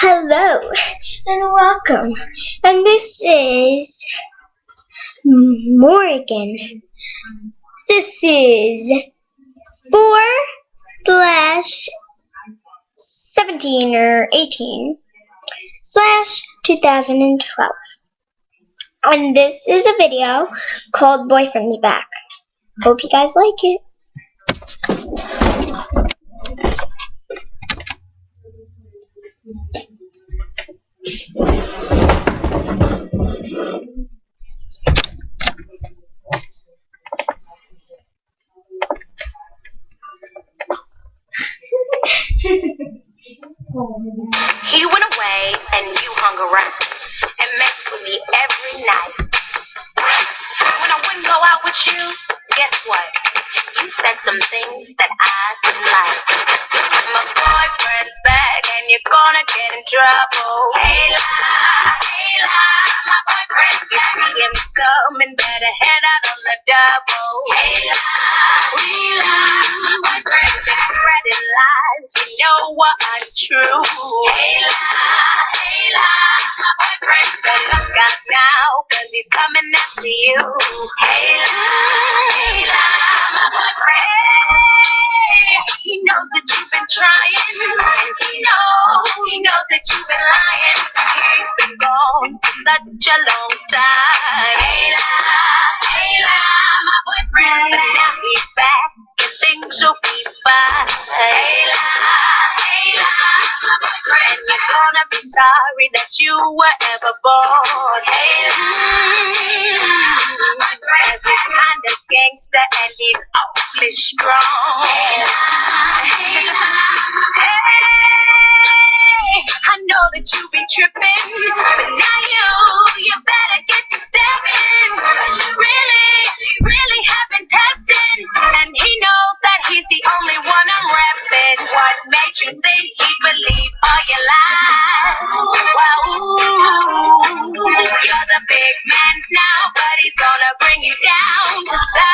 Hello and welcome. And this is Morgan. This is 4/17 or 18/2012. And this is a video called Boyfriend's Back. Hope you guys like it. He went away and you hung around and messed with me every night. When I wouldn't go out with you, guess what? You said some things that I didn't like. My boyfriend's back and you're gonna get in trouble. Hey la, my boyfriend. You see him coming, better head out on the double. Hey la, my boyfriend. Been spreading lies, you know what untrue. Hey la, my boyfriend. So look out now, cause he's coming after you. Hey la, my boyfriend. He knows that you've been trying, and he knows that you've been lying. He's been gone for such a long time. Hey la, my boyfriend. But now he's back, and things will be fine. Hey la, my boyfriend. And you're gonna be sorry that you were ever born. Hey la, my boyfriend. He's kind of gangster and he's awfully strong. Hey, I know that you've been tripping, but now you better get to stepping. Cause you really have been testing, and he knows that he's the only one I'm repping. What made you think he'd believe all your lies? Well, you're the big man's now, but he's gonna bring you down to size.